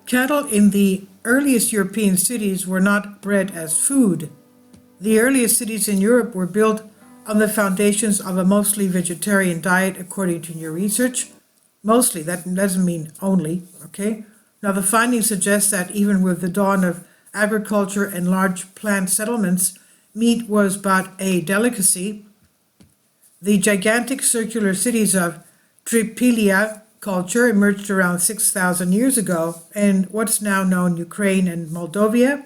Cattle in the earliest European cities were not bred as food. The earliest cities in Europe were built on the foundations of a mostly vegetarian diet, according to new research. Mostly, that doesn't mean only, okay? Now, the findings suggest that even with the dawn of agriculture and large plant settlements, meat was but a delicacy. The gigantic circular cities of Tripilia culture emerged around 6,000 years ago in what's now known Ukraine and Moldavia.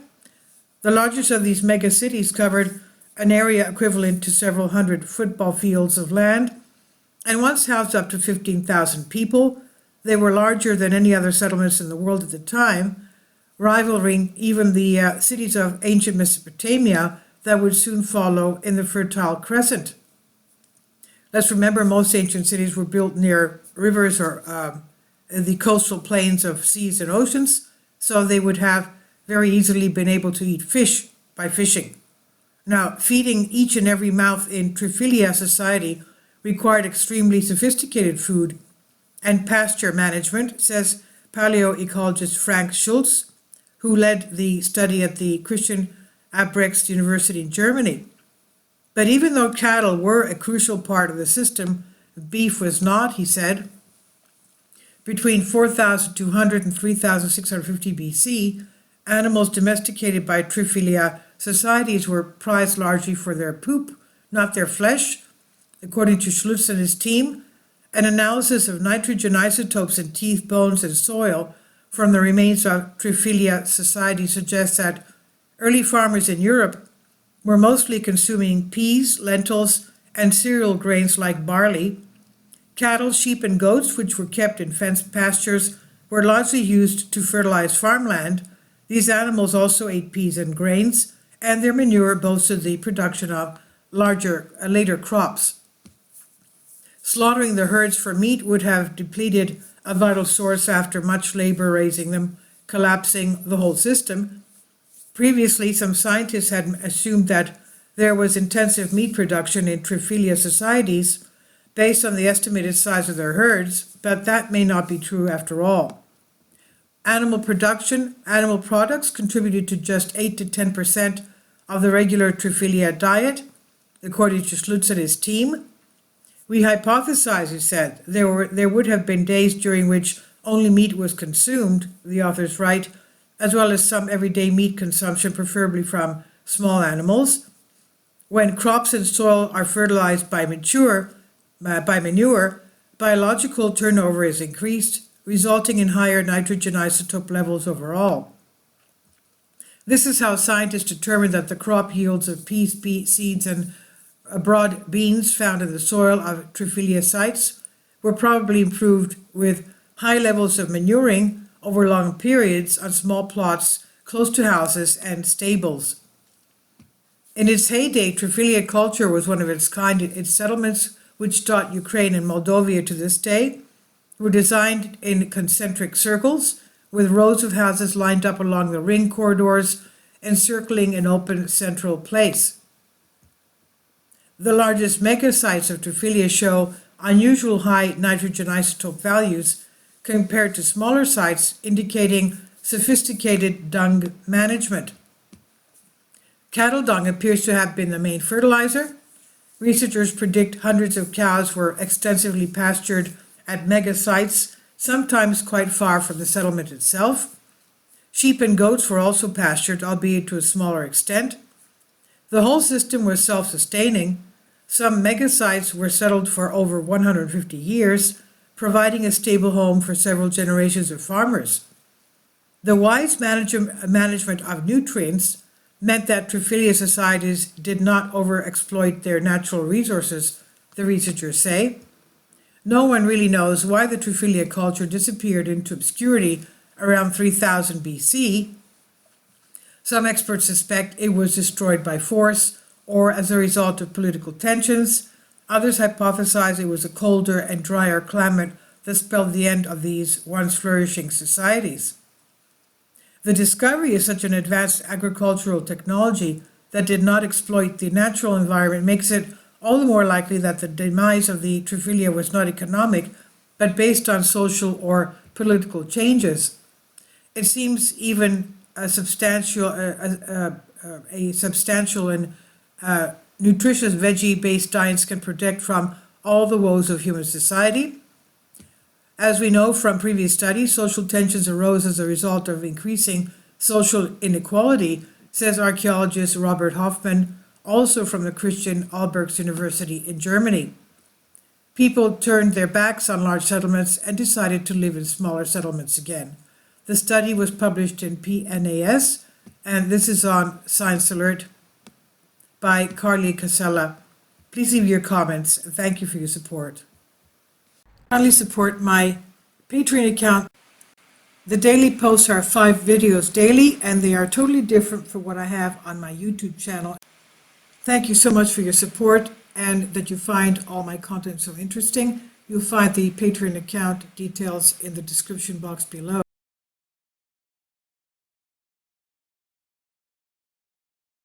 The largest of these mega cities covered an area equivalent to several hundred football fields of land and once housed up to 15,000 people. They were larger than any other settlements in the world at the time, rivaling even the cities of ancient Mesopotamia that would soon follow in the Fertile Crescent. Let's remember most ancient cities were built near rivers or the coastal plains of seas and oceans, so they would have very easily been able to eat fish by fishing. Now, feeding each and every mouth in Triphylia society required extremely sophisticated food and pasture management, says paleoecologist Frank Schulz, who led the study at the Christian Albrecht University in Germany. But even though cattle were a crucial part of the system, beef was not, he said. Between 4,200 and 3,650 BC, animals domesticated by Triphylia societies were prized largely for their poop, not their flesh. According to Schulz and his team, an analysis of nitrogen isotopes in teeth, bones, and soil from the remains of Triphylia society suggests that early farmers in Europe were mostly consuming peas, lentils, and cereal grains like barley. Cattle, sheep, and goats, which were kept in fenced pastures, were largely used to fertilize farmland. These animals also ate peas and grains, and their manure boasted the production of later crops. Slaughtering the herds for meat would have depleted a vital source after much labor raising them, collapsing the whole system. Previously, some scientists had assumed that there was intensive meat production in Triphylia societies based on the estimated size of their herds, but that may not be true after all. Animal products contributed to just 8 to 10% of the regular Triphylia diet, according to Schulz and his team. We hypothesize, he said, there would have been days during which only meat was consumed, the authors write, as well as some everyday meat consumption, preferably from small animals. When crops and soil are fertilized by manure, biological turnover is increased, resulting in higher nitrogen isotope levels overall. This is how scientists determined that the crop yields of peas, seeds, and broad beans found in the soil of Triphylia sites were probably improved with high levels of manuring over long periods on small plots close to houses and stables. In its heyday, Triphylia culture was one of its kind. Its settlements, which dot Ukraine and Moldavia to this day, were designed in concentric circles, with rows of houses lined up along the ring corridors, encircling an open central place. The largest megasites of Triphylia show unusual high nitrogen isotope values compared to smaller sites, indicating sophisticated dung management. Cattle dung appears to have been the main fertilizer. Researchers predict hundreds of cows were extensively pastured at mega sites, sometimes quite far from the settlement itself. Sheep and goats were also pastured, albeit to a smaller extent. The whole system was self-sustaining. Some mega sites were settled for over 150 years, providing a stable home for several generations of farmers. The wise management of nutrients meant that Triphylia societies did not overexploit their natural resources, the researchers say. No one really knows why the Triphylia culture disappeared into obscurity around 3000 BC. Some experts suspect it was destroyed by force or as a result of political tensions. Others hypothesize it was a colder and drier climate that spelled the end of these once flourishing societies. The discovery of such an advanced agricultural technology that did not exploit the natural environment makes it all the more likely that the demise of the Triphylia was not economic, but based on social or political changes. It seems even a substantial and nutritious veggie-based diets can protect from all the woes of human society. As we know from previous studies, social tensions arose as a result of increasing social inequality, says archaeologist Robert Hoffman, also from the Christian Albergs University in Germany. People turned their backs on large settlements and decided to live in smaller settlements again. The study was published in PNAS, and this is on Science Alert by Carly Casella. Please leave your comments. Thank you for your support. Kindly support my Patreon account. The daily posts are 5 videos daily, and they are totally different from what I have on my YouTube channel. Thank you so much for your support and that you find all my content so interesting. You'll find the Patreon account details in the description box below.